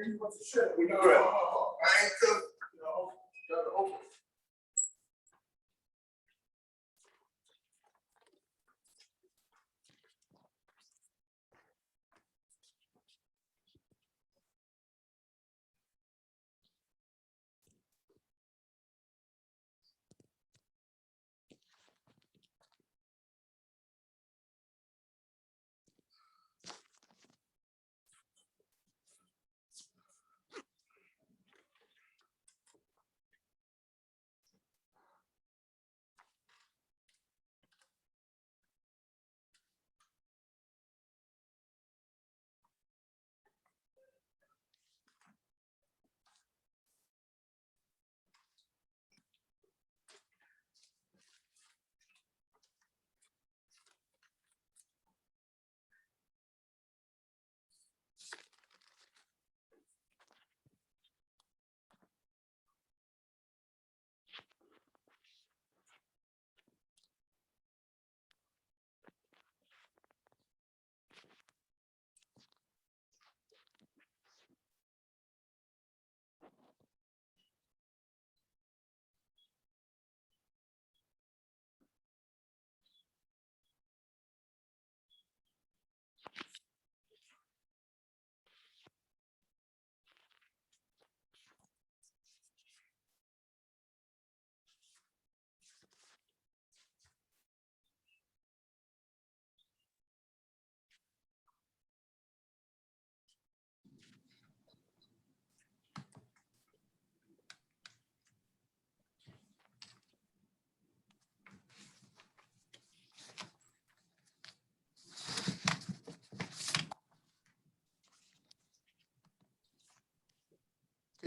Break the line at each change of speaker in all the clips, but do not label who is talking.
Can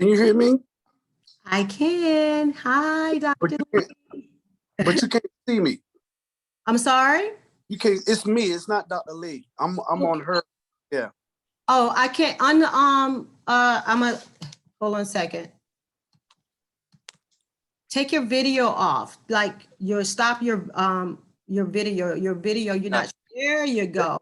you hear me?
I can. Hi, Dr.
But you can't see me.
I'm sorry?
You can't. It's me. It's not Dr. Lee. I'm
Okay.
on her. Yeah.
Oh, I can't. Hold on a second. Take your video off. Like stop your video. Your video. You're not. There you go.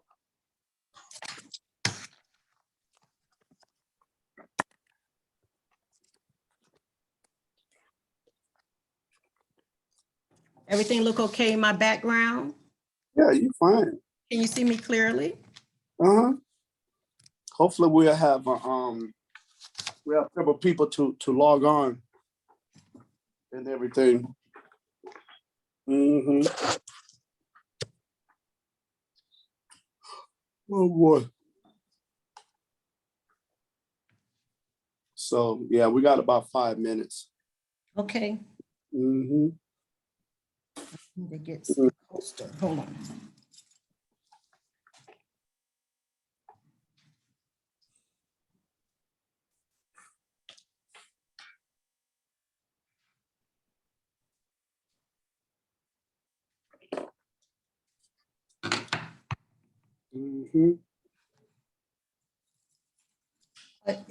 Everything look okay in my background?
Yeah, you're fine.
Can you see me clearly?
Hopefully we'll have several people to log on and everything. Oh boy. So yeah, we got about 5 minutes.
Okay.
Hold
Need to get closer. Hold on.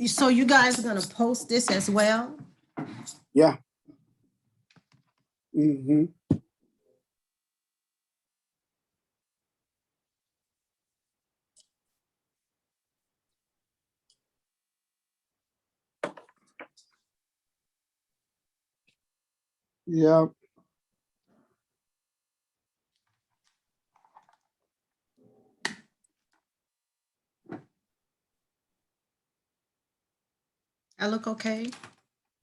So you guys are gonna post this as well?
Yeah. Yeah.
I look okay?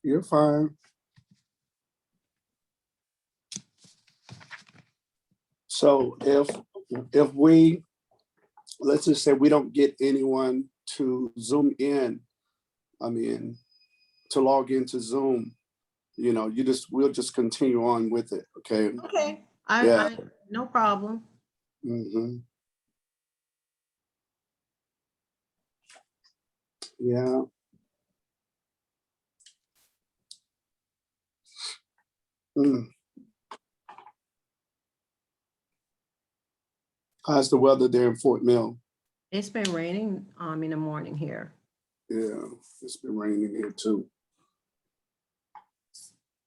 You're fine. So if we, let's just say we don't get anyone to Zoom in, I mean, to log into Zoom, you know, we'll just continue on with it. Okay.
Okay.
Yeah.
No problem.
Yeah. How's the weather there in Fort Mill?
It's been raining in the morning here.
Yeah, it's been raining here too.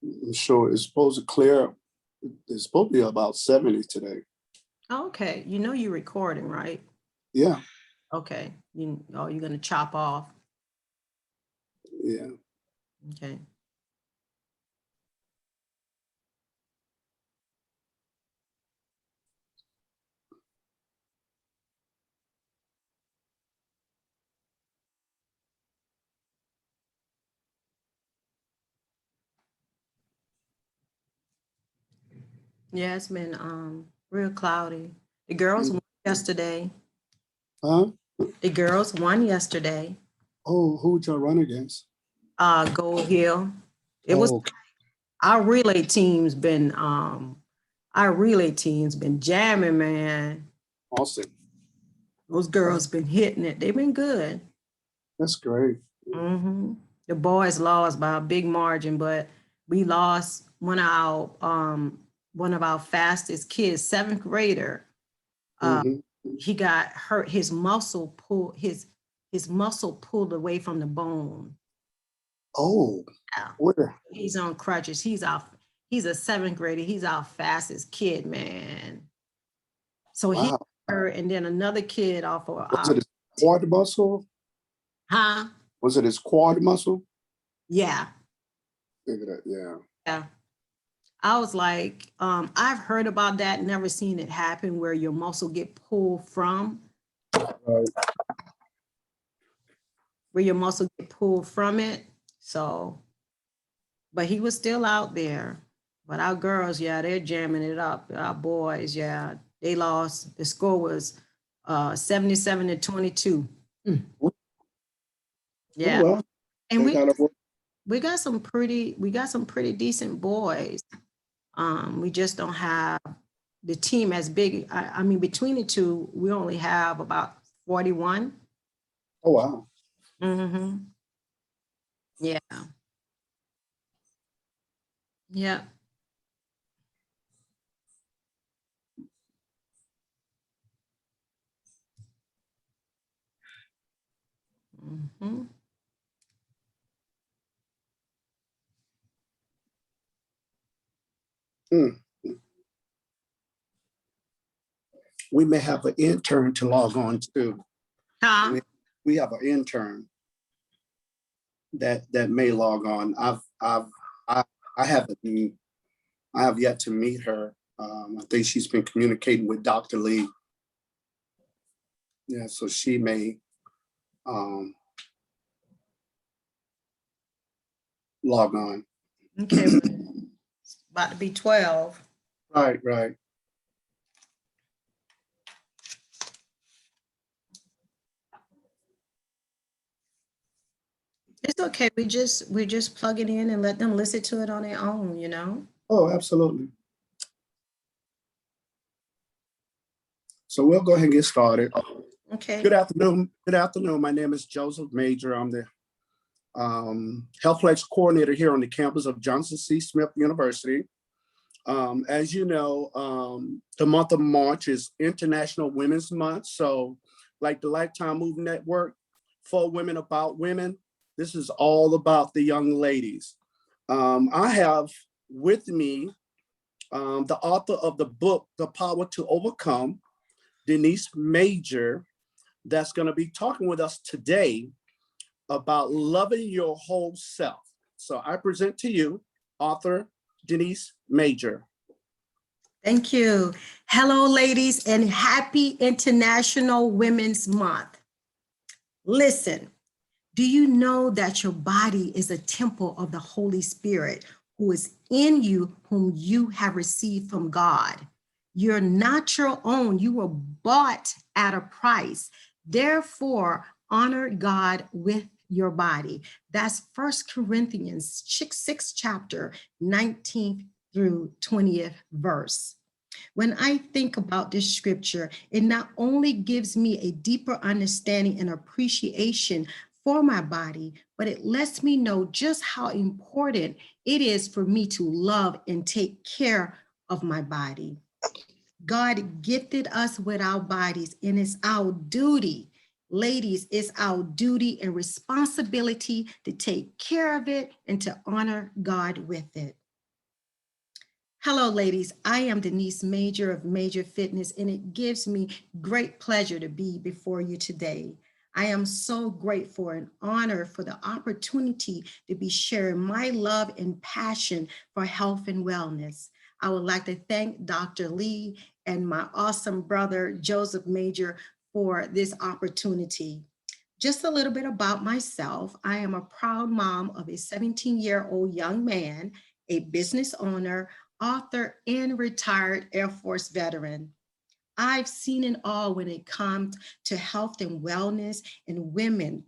I'm sure it's supposed to clear. It's supposed to be about 70 today.
Okay. You know you're recording, right?
Yeah.
Okay. You're gonna chop off.
Yeah.
Okay. Yeah, it's been real cloudy. The girls won yesterday.
Huh?
The girls won yesterday.
Oh, who would y'all run against?
Gold Hill. It was
Oh,
our relay team's been jamming, man.
awesome.
Those girls been hitting it. They've been good.
That's great.
Hmm. The boys lost by a big margin, but we lost one of our fastest kids, seventh grader.
Mhm.
He got hurt. His muscle pulled away from the bone.
Oh,
Yeah.
where?
He's on crutches. He's a seventh grader. He's our fastest kid, man. So he
Wow.
hurt, and then another kid off of
Was
our
it his quad muscle?
huh?
Was it his quad muscle?
Yeah.
Think of that. Yeah.
Yeah. I was like, I've heard about that, never seen it happen where your muscle get pulled from,
Right.
where your muscle get pulled from it. So, but he was still out there. But our girls, yeah, they're jamming it up. Our boys, yeah, they lost. The score was 77-22.
Oh
Yeah.
well,
And
they got to.
we got some pretty decent boys. We just don't have the team as big. I mean, between the two, we only have about 41.
Oh wow.
Mm-hmm. Yeah. Yeah. Mm-hmm.
Mm. We may have an intern to log on to.
Huh?
We have an intern that may log on. I haven't I have yet to meet her. I think she's been communicating with Dr. Lee. Yeah, so she may um, log on.
Okay. It's about to be 12.
Right, right.
It's okay. We just plug it in and let them listen to it on their own, you know?
Oh, absolutely. So we'll go ahead and get started.
Okay.
Good afternoon. Good afternoon. My name is Joseph Major. I'm the HealthPlex coordinator here on the campus of Johnson C. Smith University. As you know, the month of March is International Women's Month. So like the Lifetime Movement Network, for women about women, this is all about the young ladies. I have with me the author of the book, The Power to Overcome, Denise Major, that's going to be talking with us today about loving your whole self. So I present to you author Denise Major.
Thank you. Hello, ladies, and happy International Women's Month. Listen, do you know that your body is a temple of the Holy Spirit who is in you, whom you have received from God? You're not your own. You were bought at a price. Therefore, honor God with your body. That's 1 Corinthians 6 chapter 19th through 20th verse. When I think about this scripture, it not only gives me a deeper understanding and appreciation for my body, but it lets me know just how important it is for me to love and take care of my body. God gifted us with our bodies, and it's our duty, ladies, it's our duty and responsibility to take care of it and to honor God with it. Hello, ladies. I am Denise Major of Major Fitness, and it gives me great pleasure to be before you today. I am so grateful and honored for the opportunity to be sharing my love and passion for health and wellness. I would like to thank Dr. Lee and my awesome brother, Joseph Major, for this opportunity. Just a little bit about myself. I am a proud mom of a 17-year-old young man, a business owner, author, and retired Air Force veteran. I've seen it all when it comes to health and wellness and women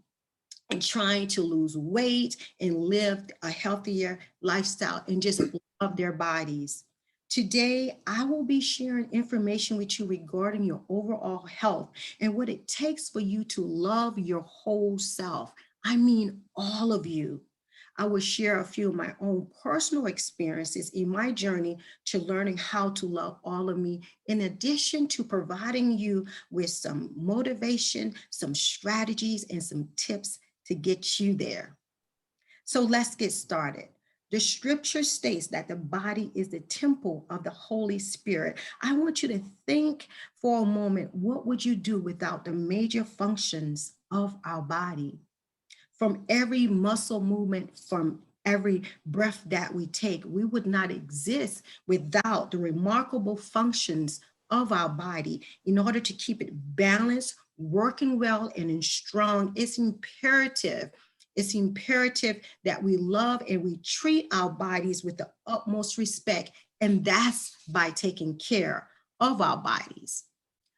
and trying to lose weight and live a healthier lifestyle and just love their bodies. Today, I will be sharing information with you regarding your overall health and what it takes for you to love your whole self. I mean, all of you. I will share a few of my own personal experiences in my journey to learning how to love all of me, in addition to providing you with some motivation, some strategies, and some tips to get you there. So let's get started. The scripture states that the body is the temple of the Holy Spirit. I want you to think for a moment, what would you do without the major functions of our body? From every muscle movement, from every breath that we take, we would not exist without the remarkable functions of our body. In order to keep it balanced, working well, and in strong, it's imperative that we love and we treat our bodies with the utmost respect, and that's by taking care of our bodies.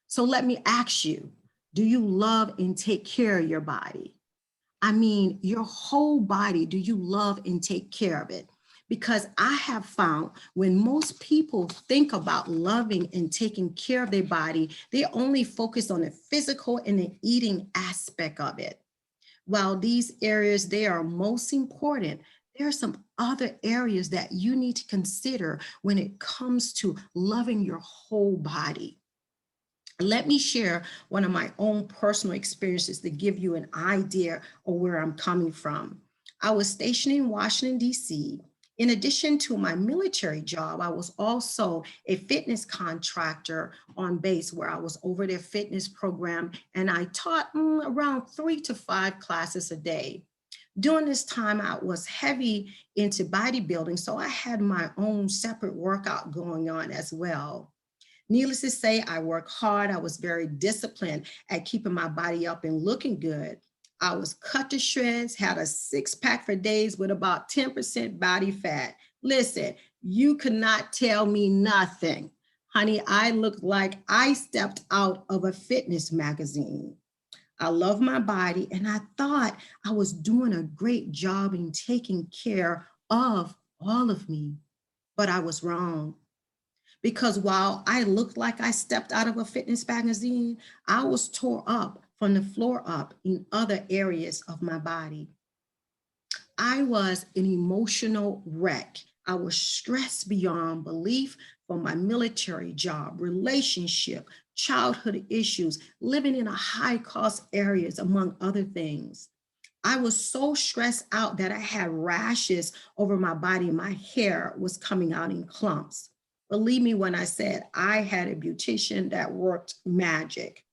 So let me ask you, do you love and take care of your body? I mean, your whole body, do you love and take care of it? Because I have found when most people think about loving and taking care of their body, they only focus on the physical and the eating aspect of it. While these areas, they are most important, there are some other areas that you need to consider when it comes to loving your whole body. Let me share one of my own personal experiences to give you an idea of where I'm coming from. I was stationed in Washington, D.C. In addition to my military job, I was also a fitness contractor on base where I was over their fitness program, and I taught around 3 to 5 classes a day. During this time, I was heavy into bodybuilding, so I had my own separate workout going on as well. Needless to say, I worked hard. I was very disciplined at keeping my body up and looking good. I was cut to shreds, had a 6 pack for days with about 10% body fat. Listen, you could not tell me nothing. Honey, I looked like I stepped out of a fitness magazine. I love my body, and I thought I was doing a great job in taking care of all of me, but I was wrong. Because while I looked like I stepped out of a fitness magazine, I was tore up from the floor up in other areas of my body. I was an emotional wreck. I was stressed beyond belief from my military job, relationship, childhood issues, living in a high cost areas, among other things. I was so stressed out that I had rashes over my body. My hair was coming out in clumps. Believe me when I said I had a beautician that worked magic.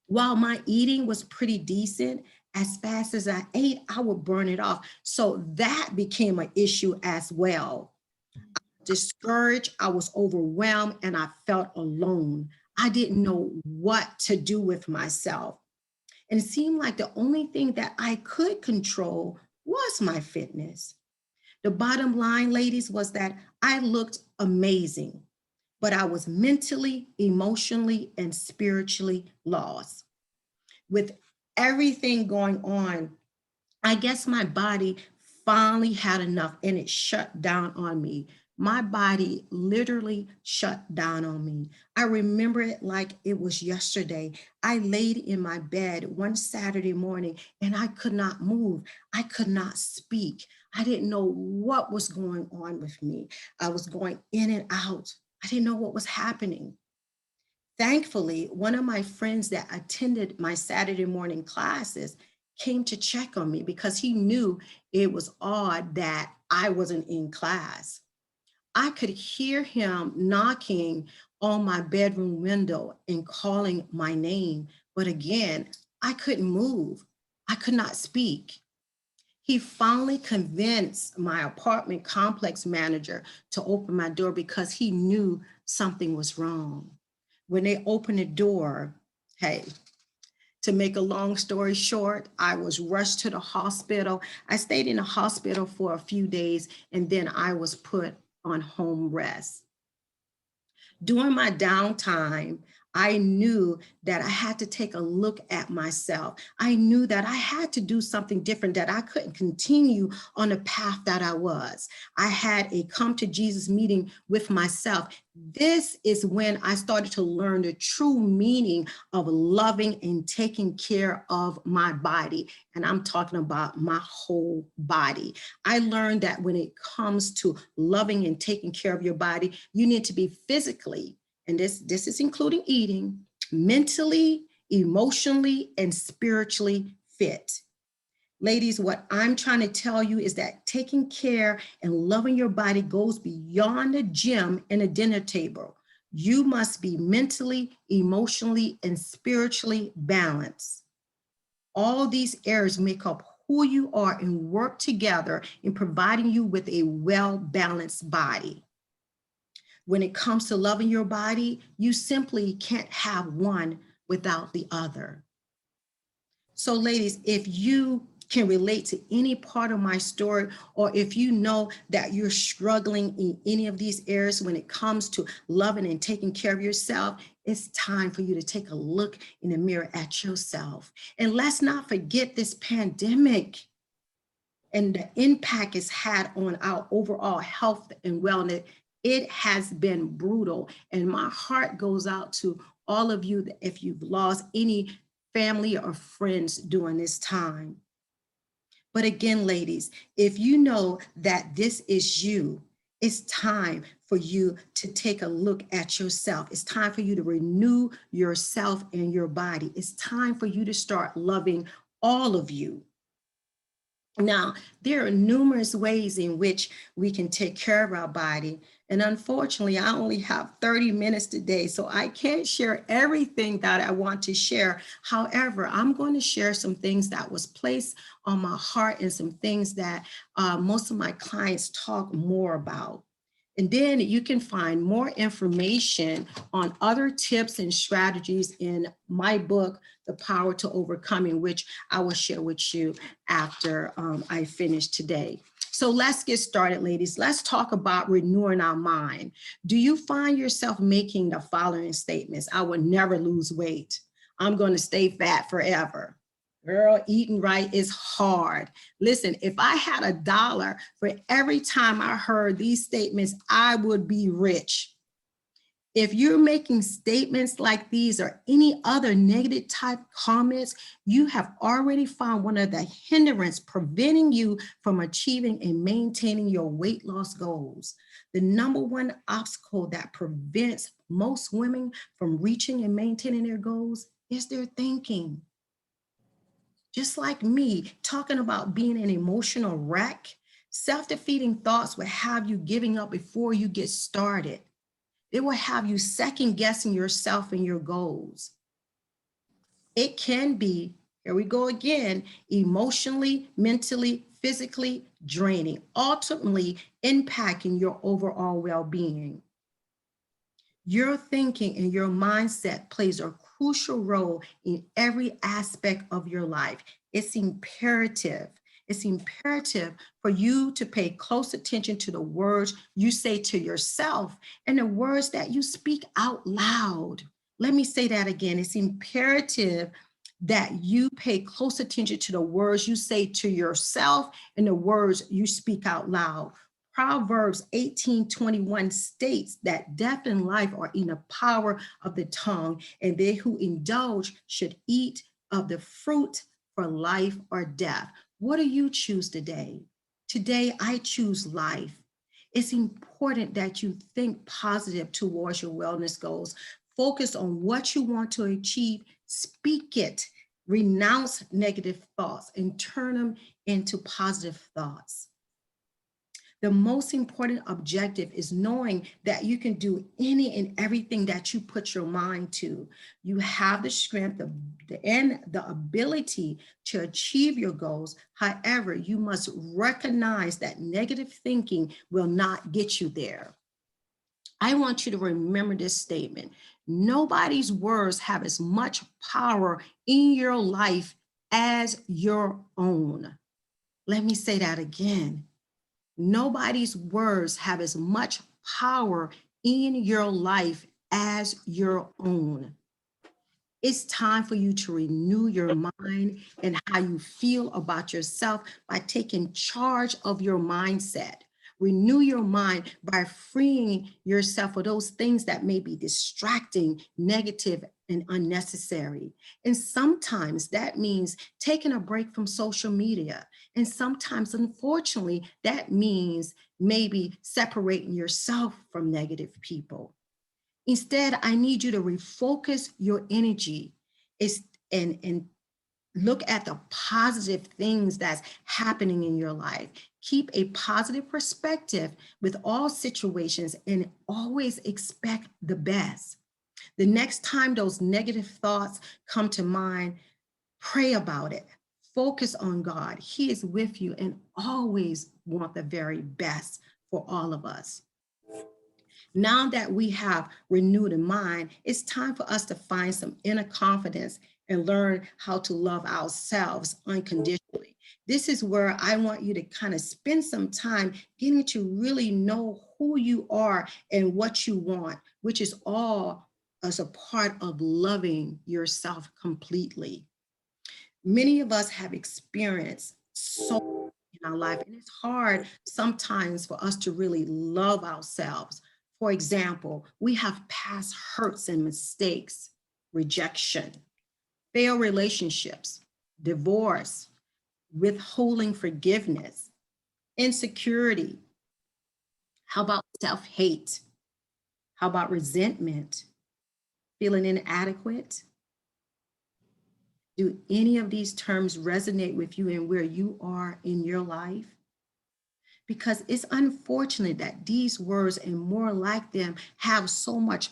While my eating was pretty decent, as fast as I ate, I would burn it off. So that became an issue as well. Discouraged, I was overwhelmed, and I felt alone. I didn't know what to do with myself. And it seemed like the only thing that I could control was my fitness. The bottom line, ladies, was that I looked amazing, but I was mentally, emotionally, and spiritually lost. With everything going on, I guess my body finally had enough and it shut down on me. My body literally shut down on me. I remember it like it was yesterday. I laid in my bed one Saturday morning and I could not move. I could not speak. I didn't know what was going on with me. I was going in and out. I didn't know what was happening. Thankfully, one of my friends that attended my Saturday morning classes came to check on me because he knew it was odd that I wasn't in class. I could hear him knocking on my bedroom window and calling my name. But again, I couldn't move. I could not speak. He finally convinced my apartment complex manager to open my door because he knew something was wrong. When they opened the door, hey, to make a long story short, I was rushed to the hospital. I stayed in the hospital for a few days and then I was put on home rest. During my downtime, I knew that I had to take a look at myself. I knew that I had to do something different, that I couldn't continue on the path that I was. I had a come to Jesus meeting with myself. This is when I started to learn the true meaning of loving and taking care of my body. And I'm talking about my whole body. I learned that when it comes to loving and taking care of your body, you need to be physically, and this is including eating, mentally, emotionally, and spiritually fit. Ladies, what I'm trying to tell you is that taking care and loving your body goes beyond the gym and a dinner table. You must be mentally, emotionally, and spiritually balanced. All these areas make up who you are and work together in providing you with a well-balanced body. When it comes to loving your body, you simply can't have one without the other. So ladies, if you can relate to any part of my story, or if you know that you're struggling in any of these areas when it comes to loving and taking care of yourself, it's time for you to take a look in the mirror at yourself. And let's not forget this pandemic and the impact it's had on our overall health and wellness. It has been brutal. And my heart goes out to all of you if you've lost any family or friends during this time. But again, ladies, if you know that this is you, it's time for you to take a look at yourself. It's time for you to renew yourself and your body. It's time for you to start loving all of you. Now, there are numerous ways in which we can take care of our body. And unfortunately, I only have 30 minutes today, so I can't share everything that I want to share. However, I'm going to share some things that was placed on my heart and some things that most of my clients talk more about. And then you can find more information on other tips and strategies in my book, The Power to Overcoming, which I will share with you after I finish today. So let's get started, ladies. Let's talk about renewing our mind. Do you find yourself making the following statements? I will never lose weight. I'm going to stay fat forever. Girl, eating right is hard. Listen, if I had $1 for every time I heard these statements, I would be rich. If you're making statements like these or any other negative type comments, you have already found one of the hindrances preventing you from achieving and maintaining your weight loss goals. The number one obstacle that prevents most women from reaching and maintaining their goals is their thinking. Just like me, talking about being an emotional wreck, self-defeating thoughts will have you giving up before you get started. They will have you second guessing yourself and your goals. It can be, here we go again, emotionally, mentally, physically draining, ultimately impacting your overall well-being. Your thinking and your mindset plays a crucial role in every aspect of your life. It's imperative. It's imperative for you to pay close attention to the words you say to yourself and the words that you speak out loud. Let me say that again. It's imperative that you pay close attention to the words you say to yourself and the words you speak out loud. Proverbs 18:21 states that death and life are in the power of the tongue, and they who indulge should eat of the fruit for life or death. What do you choose today? Today, I choose life. It's important that you think positive towards your wellness goals. Focus on what you want to achieve, speak it, renounce negative thoughts, and turn them into positive thoughts. The most important objective is knowing that you can do any and everything that you put your mind to. You have the strength and the ability to achieve your goals. However, you must recognize that negative thinking will not get you there. I want you to remember this statement. Nobody's words have as much power in your life as your own. Let me say that again. Nobody's words have as much power in your life as your own. It's time for you to renew your mind and how you feel about yourself by taking charge of your mindset. Renew your mind by freeing yourself of those things that may be distracting, negative, and unnecessary. And sometimes that means taking a break from social media. And sometimes, unfortunately, that means maybe separating yourself from negative people. Instead, I need you to refocus your energy and look at the positive things that's happening in your life. Keep a positive perspective with all situations and always expect the best. The next time those negative thoughts come to mind, pray about it. Focus on God. He is with you and always want the very best for all of us. Now that we have renewed in mind, it's time for us to find some inner confidence and learn how to love ourselves unconditionally. This is where I want you to kind of spend some time getting to really know who you are and what you want, which is all as a part of loving yourself completely. Many of us have experienced so in our life, and it's hard sometimes for us to really love ourselves. For example, we have past hurts and mistakes, rejection, failed relationships, divorce, withholding forgiveness, insecurity. How about self-hate? How about resentment? Feeling inadequate? Do any of these terms resonate with you and where you are in your life? Because it's unfortunate that these words and more like them have so much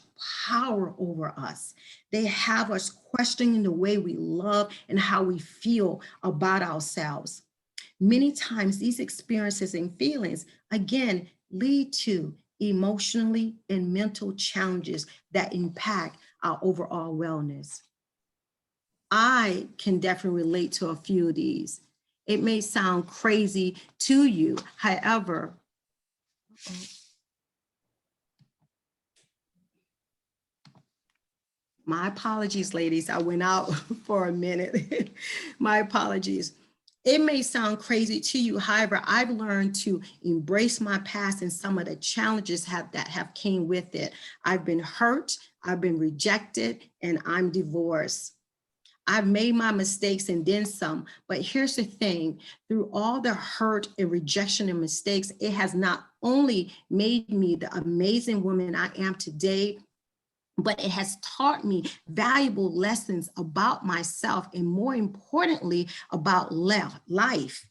power over us. They have us questioning the way we love and how we feel about ourselves. Many times these experiences and feelings, again, lead to emotionally and mental challenges that impact our overall wellness. I can definitely relate to a few of these. It may sound crazy to you. However, my apologies, ladies. I went out for a minute. My apologies. It may sound crazy to you. However, I've learned to embrace my past and some of the challenges that have came with it. I've been hurt, I've been rejected, and I'm divorced. I've made my mistakes and then some, but here's the thing, through all the hurt and rejection and mistakes, it has not only made me the amazing woman I am today, but it has taught me valuable lessons about myself and more importantly, about life.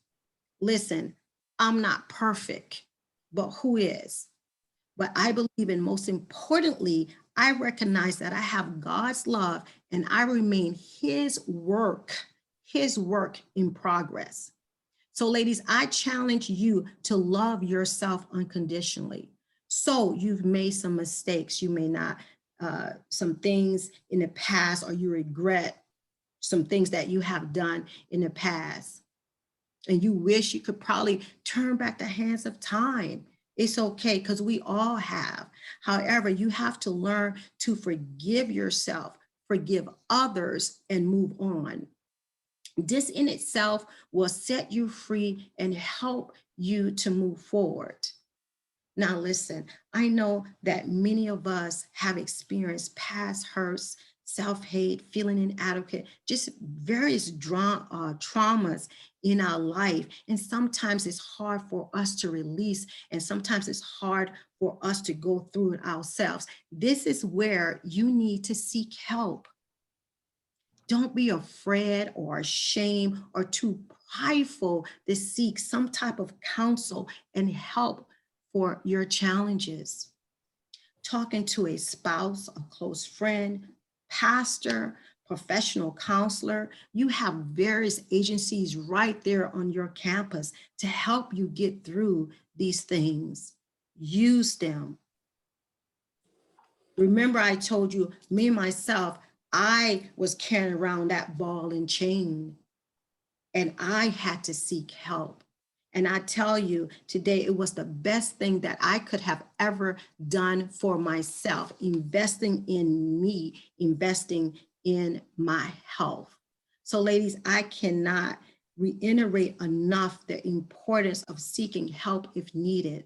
Listen, I'm not perfect, but who is? But I believe in most importantly, I recognize that I have God's love and I remain his work in progress. So ladies, I challenge you to love yourself unconditionally. So you've made some mistakes, you may not, some things in the past, or you regret some things that you have done in the past. And you wish you could probably turn back the hands of time. It's okay, because we all have. However, you have to learn to forgive yourself, forgive others, and move on. This in itself will set you free and help you to move forward. Now, listen, I know that many of us have experienced past hurts, self-hate, feeling inadequate, just various traumas in our life. And sometimes it's hard for us to release, and sometimes it's hard for us to go through it ourselves. This is where you need to seek help. Don't be afraid or ashamed or too prideful to seek some type of counsel and help for your challenges. Talking to a spouse, a close friend, pastor, professional counselor, you have various agencies right there on your campus to help you get through these things. Use them. Remember, I told you, me myself, I was carrying around that ball and chain, and I had to seek help. And I tell you today, it was the best thing that I could have ever done for myself, investing in me, investing in my health. So, ladies, I cannot reiterate enough the importance of seeking help if needed.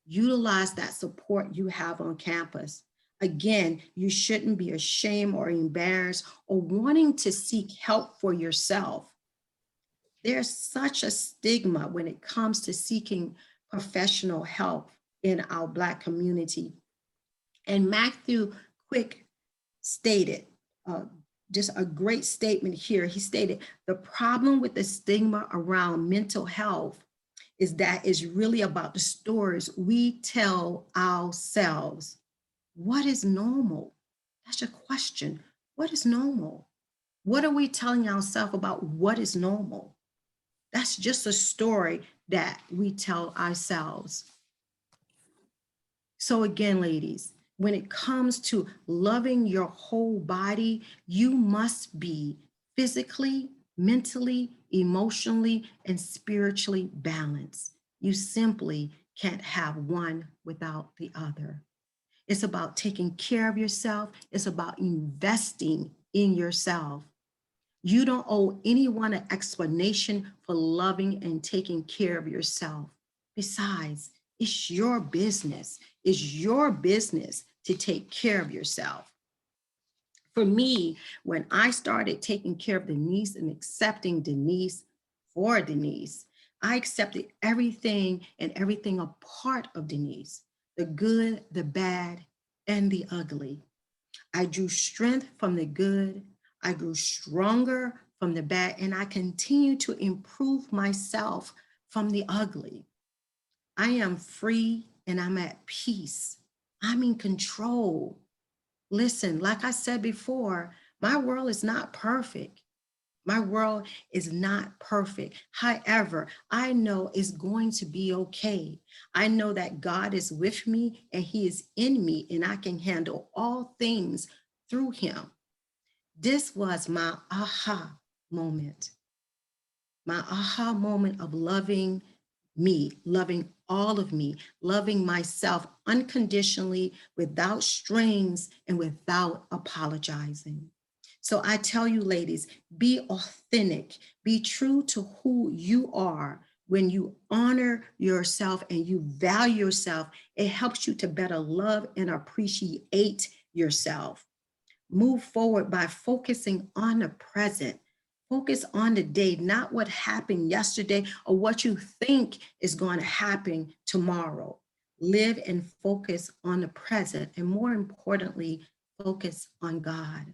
Utilize that support you have on campus. Again, you shouldn't be ashamed or embarrassed or wanting to seek help for yourself. There's such a stigma when it comes to seeking professional help in our Black community. And Matthew Quick stated, just a great statement here. He stated, the problem with the stigma around mental health is that it's really about the stories we tell ourselves. What is normal? That's your question. What is normal? What are we telling ourselves about what is normal? That's just a story that we tell ourselves. So again, ladies, when it comes to loving your whole body, you must be physically, mentally, emotionally, and spiritually balanced. You simply can't have one without the other. It's about taking care of yourself. It's about investing in yourself. You don't owe anyone an explanation for loving and taking care of yourself. Besides, it's your business. It's your business to take care of yourself. For me, when I started taking care of Denise and accepting Denise for Denise, I accepted everything and everything a part of Denise, the good, the bad, and the ugly. I drew strength from the good. I grew stronger from the bad, and I continue to improve myself from the ugly. I am free and I'm at peace. I'm in control. Listen, like I said before, my world is not perfect. My world is not perfect. However, I know it's going to be okay. I know that God is with me and He is in me, and I can handle all things through Him. This was my aha moment. My aha moment of loving me, loving all of me, loving myself unconditionally, without strings and without apologizing. So I tell you, ladies, be authentic, be true to who you are. When you honor yourself and you value yourself, it helps you to better love and appreciate yourself. Move forward by focusing on the present. Focus on the day, not what happened yesterday or what you think is going to happen tomorrow. Live and focus on the present, and more importantly, focus on God.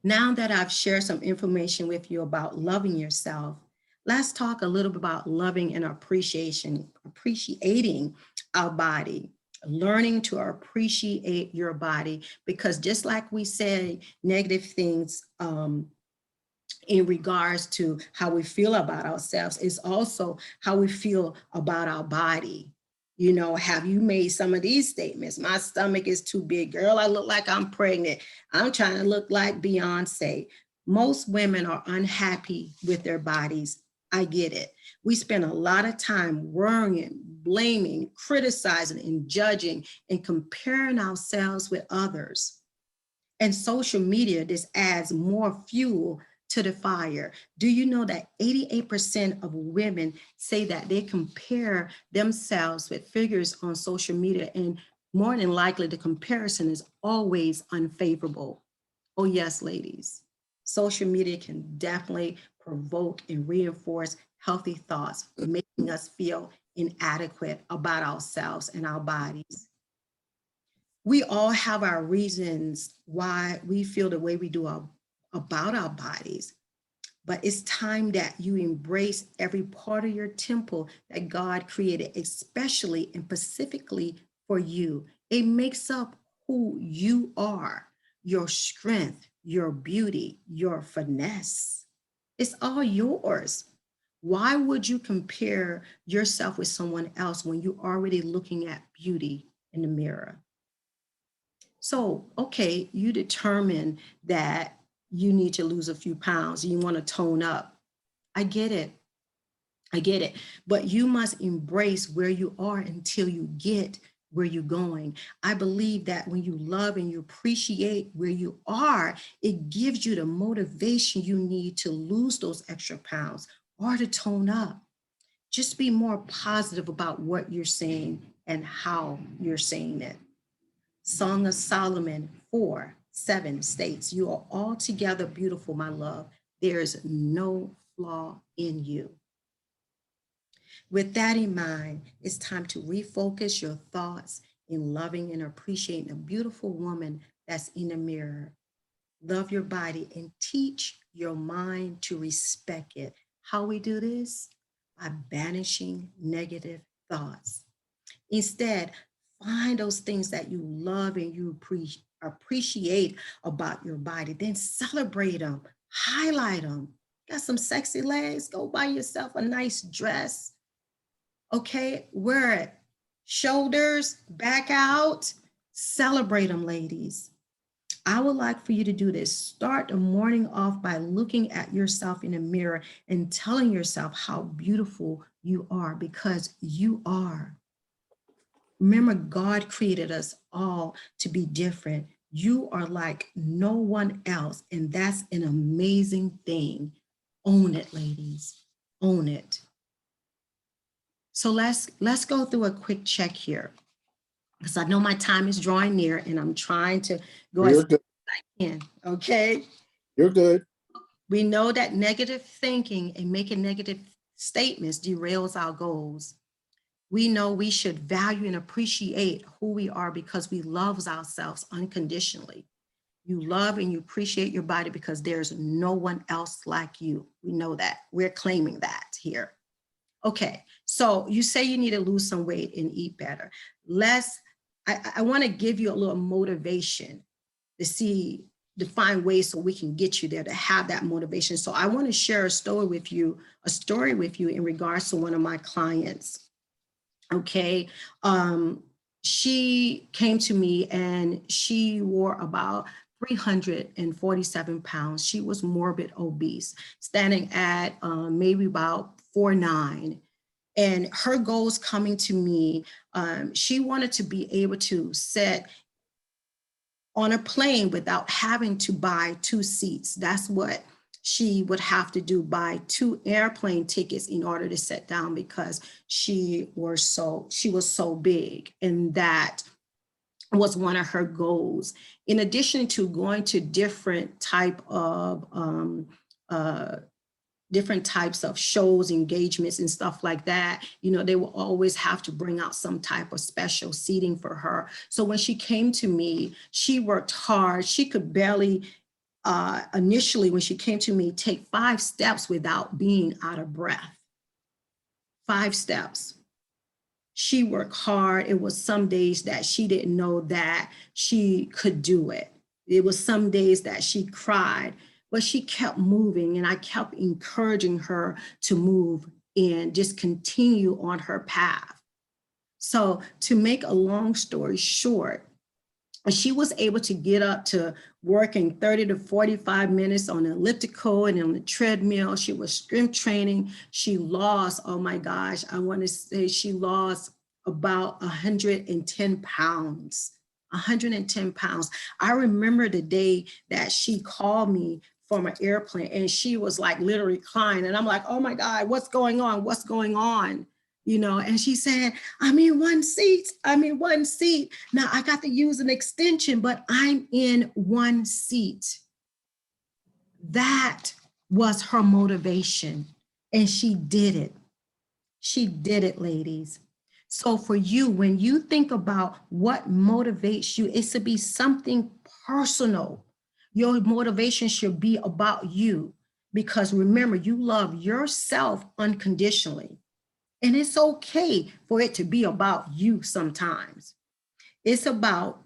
Now that I've shared some information with you about loving yourself, let's talk a little bit about loving and appreciating our body, learning to appreciate your body, because just like we say negative things in regards to how we feel about ourselves, is also how we feel about our body. You know, have you made some of these statements? My stomach is too big. Girl, I look like I'm pregnant. I'm trying to look like Beyonce. Most women are unhappy with their bodies. I get it. We spend a lot of time worrying, blaming, criticizing, and judging and comparing ourselves with others. And social media just adds more fuel to the fire. Do you know that 88% of women say that they compare themselves with figures on social media, and more than likely the comparison is always unfavorable? Oh yes, ladies, social media can definitely provoke and reinforce healthy thoughts, making us feel inadequate about ourselves and our bodies. We all have our reasons why we feel the way we do about our bodies. But it's time that you embrace every part of your temple that God created, especially and specifically for you. It makes up who you are, your strength, your beauty, your finesse. It's all yours. Why would you compare yourself with someone else when you're already looking at beauty in the mirror? So, okay, you determine that you need to lose a few pounds, you want to tone up. I get it. I get it. But you must embrace where you are until you get where you're going. I believe that when you love and you appreciate where you are, it gives you the motivation you need to lose those extra pounds or to tone up. Just be more positive about what you're saying and how you're saying it. Song of Solomon 4:7 states, "You are altogether beautiful, my love. There is no flaw in you." With that in mind, it's time to refocus your thoughts in loving and appreciating a beautiful woman that's in the mirror. Love your body and teach your mind to respect it. How we do this? By banishing negative thoughts. Instead, find those things that you love and you appreciate about your body. Then celebrate them, highlight them. Got some sexy legs? Go buy yourself a nice dress. Okay, wear it. Shoulders back out. Celebrate them, ladies. I would like for you to do this. Start the morning off by looking at yourself in the mirror and telling yourself how beautiful you are, because you are. Remember, God created us all to be different. You are like no one else, and that's an amazing thing. Own it, ladies. Own it. So let's go through a quick check here, because I know my time is drawing near and I'm trying to go as
You're good.
in. Okay.
You're good.
We know that negative thinking and making negative statements derails our goals. We know we should value and appreciate who we are because we love ourselves unconditionally. You love and you appreciate your body because there's no one else like you. We know that. We're claiming that here. Okay, so you say you need to lose some weight and eat better. I want to give you a little motivation to find ways so we can get you there, to have that motivation. So I want to share a story with you in regards to one of my clients. Okay. She came to me and she wore about 347 pounds. She was morbid obese, standing at maybe about 4'9". And her goals coming to me, she wanted to be able to sit on a plane without having to buy 2 seats. That's what she would have to do, buy 2 airplane tickets in order to sit down, because she was so big, and that was one of her goals. In addition to going to different types of shows, engagements, and stuff like that, they will always have to bring out some type of special seating for her. So when she came to me, she worked hard. She could barely, initially when she came to me, take 5 steps without being out of breath. 5 steps. She worked hard. It was some days that she didn't know that she could do it. It was some days that she cried, but she kept moving, and I kept encouraging her to move and just continue on her path. So to make a long story short, she was able to get up to working 30 to 45 minutes on the elliptical and on the treadmill. She was strength training. She lost, oh my gosh, I want to say she lost about 110 pounds. 110 pounds. I remember the day that she called me from an airplane, and she was like literally crying. And I'm like, oh my God, what's going on? What's going on? And she said, I'm in one seat. Now I got to use an extension, but I'm in one seat. That was her motivation. And she did it. She did it, ladies. So for you, when you think about what motivates you, it should be something personal. Your motivation should be about you, because remember, you love yourself unconditionally. And it's okay for it to be about you sometimes. It's about,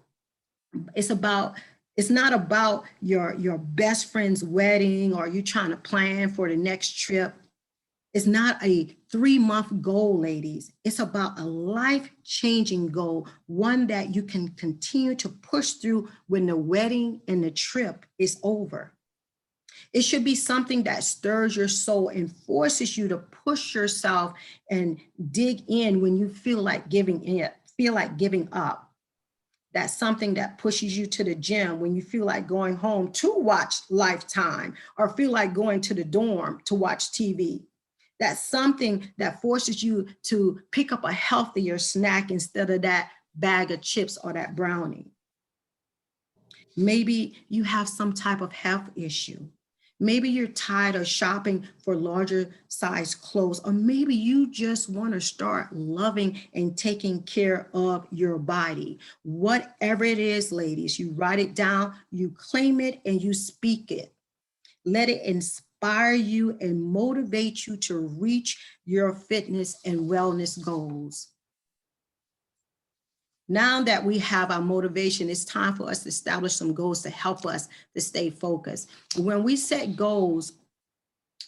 it's about, it's not about your best friend's wedding, or you trying to plan for the next trip. It's not a 3-month goal, ladies. It's about a life-changing goal, one that you can continue to push through when the wedding and the trip is over. It should be something that stirs your soul and forces you to push yourself and dig in when you feel like giving up. That's something that pushes you to the gym when you feel like going home to watch Lifetime, or feel like going to the dorm to watch TV. That's something that forces you to pick up a healthier snack instead of that bag of chips or that brownie. Maybe you have some type of health issue. Maybe you're tired of shopping for larger size clothes, or maybe you just want to start loving and taking care of your body. Whatever it is, ladies, you write it down, you claim it, and you speak it. Let it inspire you and motivate you to reach your fitness and wellness goals. Now that we have our motivation, it's time for us to establish some goals to help us to stay focused. When we set goals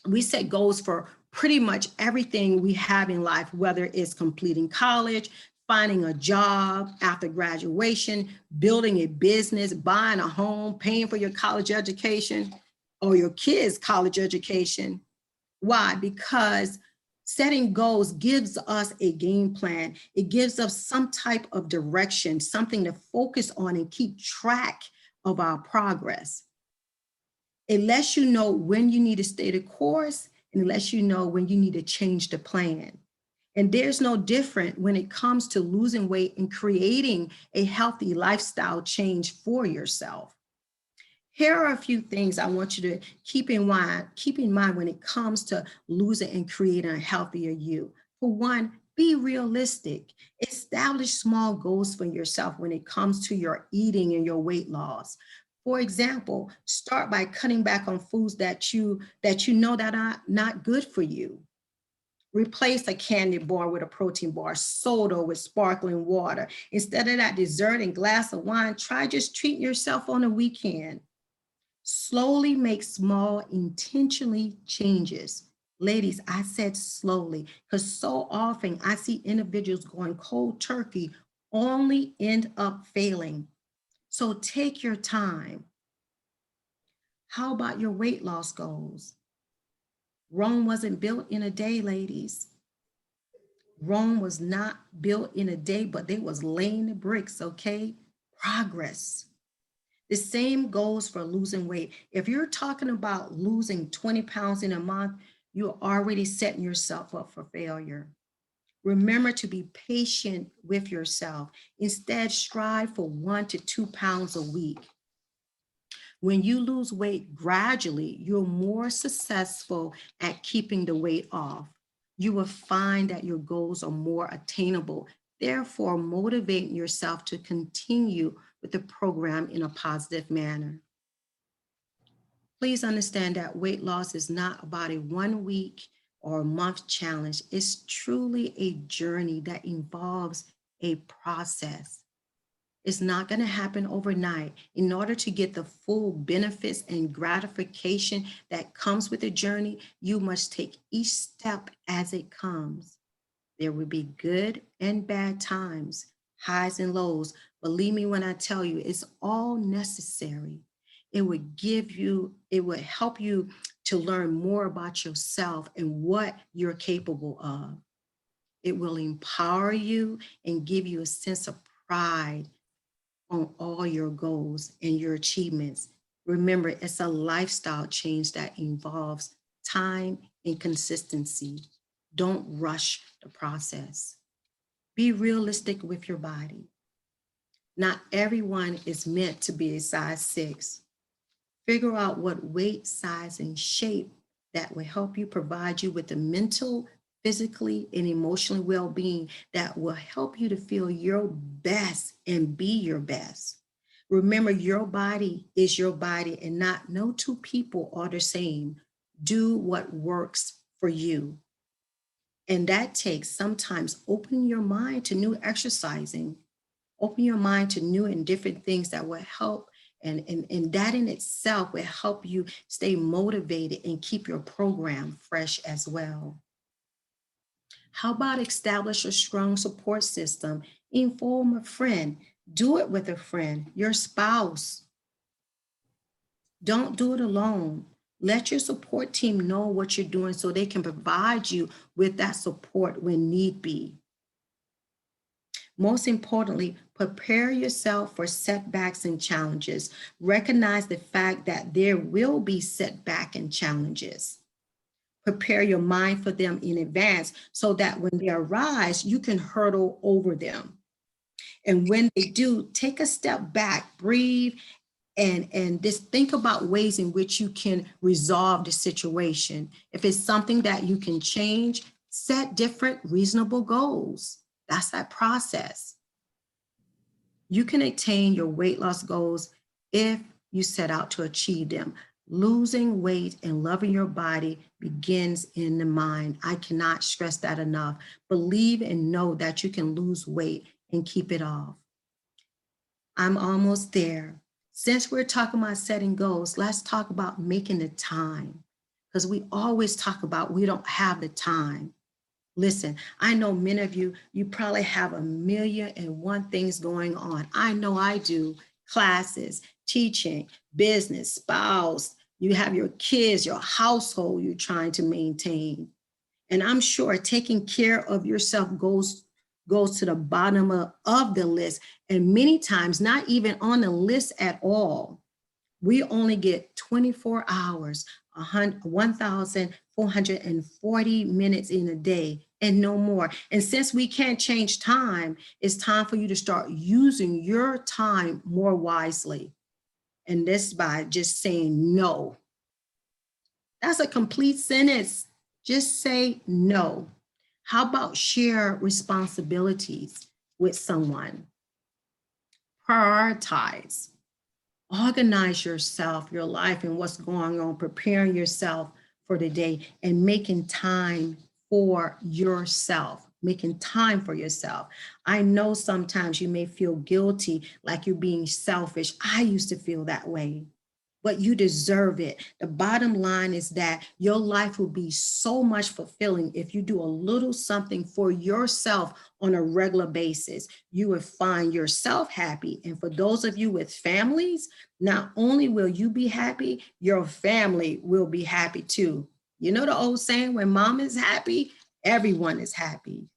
for pretty much everything we have in life, whether it's completing college, finding a job after graduation, building a business, buying a home, paying for your college education or your kids' college education. Why? Because setting goals gives us a game plan. It gives us some type of direction, something to focus on and keep track of our progress. It lets you know when you need to stay the course, and it lets you know when you need to change the plan. And there's no different when it comes to losing weight and creating a healthy lifestyle change for yourself. Here are a few things I want you to keep in mind when it comes to losing and creating a healthier you. For one, be realistic. Establish small goals for yourself when it comes to your eating and your weight loss. For example, start by cutting back on foods that you know that are not good for you. Replace a candy bar with a protein bar, soda with sparkling water. Instead of that dessert and glass of wine, try just treating yourself on a weekend. Slowly make small, intentionally changes. Ladies, I said slowly, because so often I see individuals going cold turkey, only end up failing. So take your time. How about your weight loss goals? Rome wasn't built in a day, ladies. Rome was not built in a day, but they was laying the bricks, okay? Progress. The same goes for losing weight. If you're talking about losing 20 pounds in a month, you're already setting yourself up for failure. Remember to be patient with yourself. Instead, strive for 1 to 2 pounds a week. When you lose weight gradually, you're more successful at keeping the weight off. You will find that your goals are more attainable, therefore motivating yourself to continue with the program in a positive manner. Please understand that weight loss is not about a 1 week or a month challenge. It's truly a journey that involves a process. It's not going to happen overnight. In order to get the full benefits and gratification that comes with the journey, you must take each step as it comes. There will be good and bad times, highs and lows. Believe me when I tell you, it's all necessary. It would help you to learn more about yourself and what you're capable of. It will empower you and give you a sense of pride on all your goals and your achievements. Remember, it's a lifestyle change that involves time and consistency. Don't rush the process. Be realistic with your body. Not everyone is meant to be a size 6. Figure out what weight, size, and shape that will help you provide you with the mental, physically and emotionally well-being that will help you to feel your best and be your best. Remember, your body is your body, and no two people are the same. Do what works for you. And that takes sometimes opening your mind to new exercising, open your mind to new and different things that will help. And that in itself will help you stay motivated and keep your program fresh as well. How about establish a strong support system? Inform a friend. Do it with a friend, your spouse. Don't do it alone. Let your support team know what you're doing so they can provide you with that support when need be. Most importantly, prepare yourself for setbacks and challenges. Recognize the fact that there will be setbacks and challenges. Prepare your mind for them in advance so that when they arise, you can hurdle over them. And when they do, take a step back, breathe, and just think about ways in which you can resolve the situation. If it's something that you can change, set different reasonable goals. That's that process. You can attain your weight loss goals if you set out to achieve them. Losing weight and loving your body begins in the mind. I cannot stress that enough. Believe and know that you can lose weight and keep it off. I'm almost there. Since we're talking about setting goals, let's talk about making the time, because we always talk about we don't have the time. Listen, I know many of you, you probably have 1,000,001 things going on. I know I do. Classes, teaching, business, spouse, you have your kids, your household you're trying to maintain. And I'm sure taking care of yourself goes to the bottom of the list. And many times, not even on the list at all. We only get 24 hours, 1,440 minutes in a day and no more. And since we can't change time, it's time for you to start using your time more wisely. And this by just saying no. That's a complete sentence. Just say no. How about share responsibilities with someone? Prioritize. Organize yourself, your life, and what's going on, preparing yourself for the day and making time for yourself, making time for yourself. I know sometimes you may feel guilty, like you're being selfish. I used to feel that way, but you deserve it. The bottom line is that your life will be so much fulfilling if you do a little something for yourself on a regular basis. You will find yourself happy. And for those of you with families, not only will you be happy, your family will be happy too. You know the old saying, when mom is happy, everyone is happy.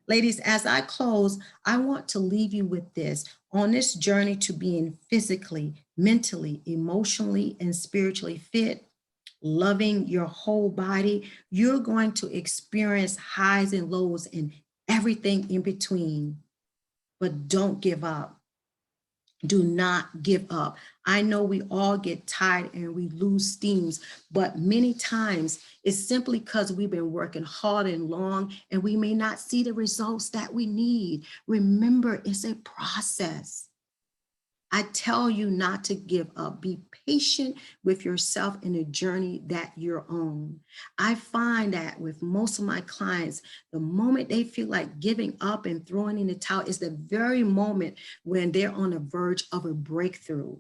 Ladies, as I close, I want to leave you with this. On this journey to being physically, mentally, emotionally, and spiritually fit, loving your whole body, you're going to experience highs and lows and everything in between. But don't give up. Do not give up. I know we all get tired and we lose steams, but many times it's simply because we've been working hard and long and we may not see the results that we need. Remember, it's a process. I tell you not to give up. Be patient with yourself in the journey that you're on. I find that with most of my clients, the moment they feel like giving up and throwing in the towel is the very moment when they're on the verge of a breakthrough.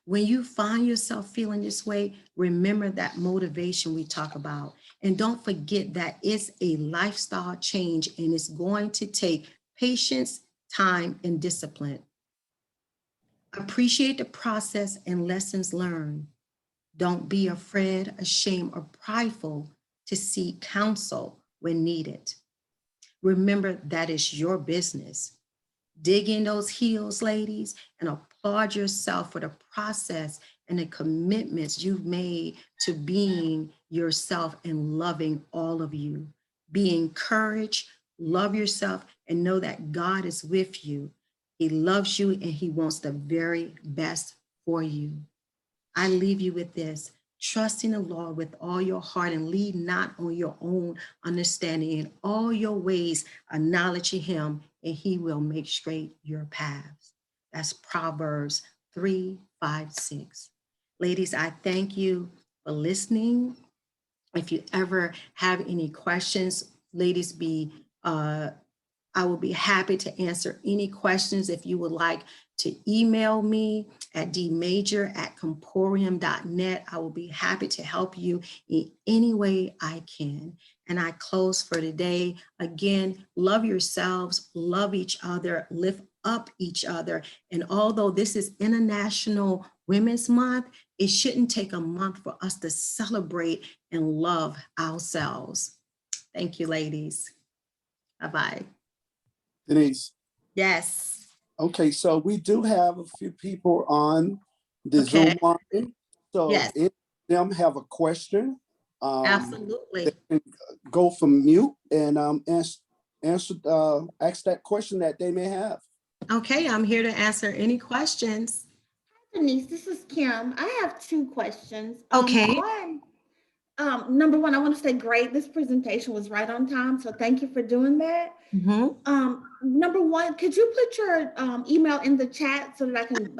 When you find yourself feeling this way, remember that motivation we talk about. And don't forget that it's a lifestyle change and it's going to take patience, time, and discipline. Appreciate the process and lessons learned. Don't be afraid, ashamed, or prideful to seek counsel when needed. Remember that is your business. Dig in those heels, ladies, and applaud yourself for the process and the commitments you've made to being yourself and loving all of you. Be encouraged, love yourself, and know that God is with you. He loves you and he wants the very best for you. I leave you with this. Trust in the Lord with all your heart and lead not on your own understanding. In all your ways, acknowledge him, and he will make straight your paths. That's Proverbs 3:5-6. Ladies, I thank you for listening. If you ever have any questions, ladies, I will be happy to answer any questions. If you would like to email me at dmajor@comporium.net, I will be happy to help you in any way I can. And I close for today. Again, love yourselves, love each other, lift up each other. And although this is International Women's Month, it shouldn't take a month for us to celebrate and love ourselves. Thank you, ladies. Bye-bye.
Denise.
Yes.
Okay, so we do have a few people on the
Okay.
Zoom line. So
Yes.
if them have a question,
Absolutely.
they can go from mute and ask that question that they may have.
Okay, I'm here to answer any questions.
Denise, this is Kim. I have two questions.
Okay.
Number one, I want to say great. This presentation was right on time, so thank you for doing that. Number one, could you put your email in the chat so that I can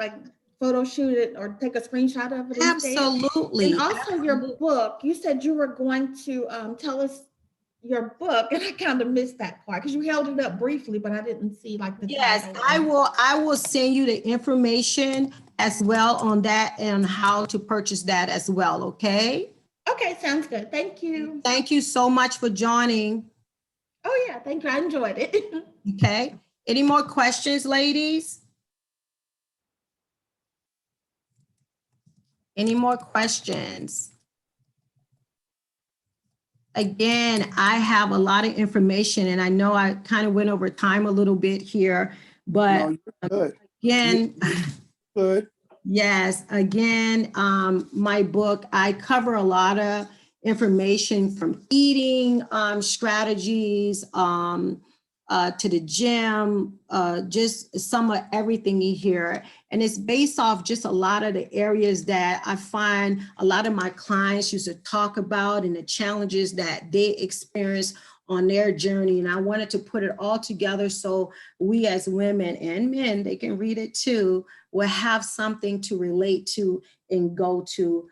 photo shoot it or take a screenshot of it instead?
Absolutely.
And also your book. You said you were going to tell us your book, and I kind of missed that part because you held it up briefly, but I didn't see the
Yes,
title.
I will send you the information as well on that and how to purchase that as well, okay?
Okay, sounds good. Thank you.
Thank you so much for joining.
Oh yeah, thank you. I enjoyed it.
Okay. Any more questions, ladies? Any more questions? Again, I have a lot of information and I know I kind of went over time a little bit here, but
No, you're good.
again,
Good.
yes, again, my book, I cover a lot of information from eating strategies to the gym, just some of everything you hear. And it's based off just a lot of the areas that I find a lot of my clients used to talk about and the challenges that they experience on their journey. And I wanted to put it all together so we as women and men, they can read it too, will have something to relate to and go to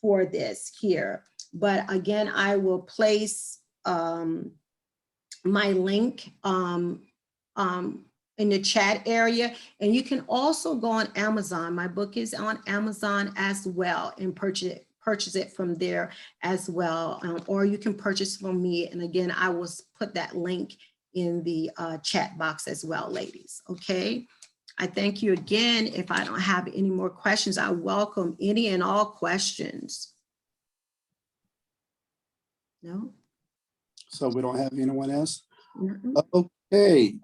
for this here. But again, I will place my link in the chat area. And you can also go on Amazon. My book is on Amazon as well and purchase it from there as well. Or you can purchase from me. And again, I will put that link in the chat box as well, ladies. Okay. I thank you again. If I don't have any more questions, I welcome any and all questions. No?
So we don't have anyone else?
Mm-mm.
Okay.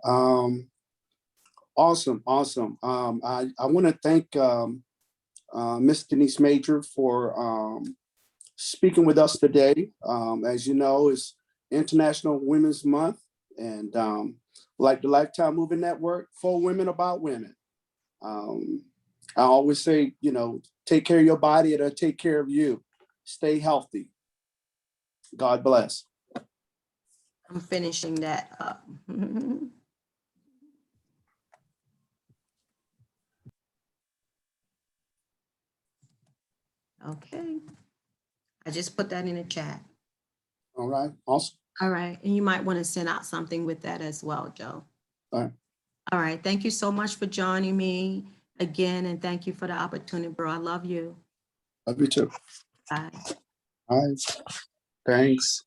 Awesome. I want to thank Miss Denise Major for speaking with us today. As you know, it's International Women's Month, and like the Lifetime Movement Network, for women about women. I always say, take care of your body, it'll take care of you. Stay healthy. God bless.
I'm finishing that up. Okay. I just put that in the chat.
All right. Awesome.
All right. And you might want to send out something with that as well, Joe.
All right.
All right. Thank you so much for joining me again. And thank you for the opportunity, bro. I love you.
Love you too.
Bye.
All right. Thanks.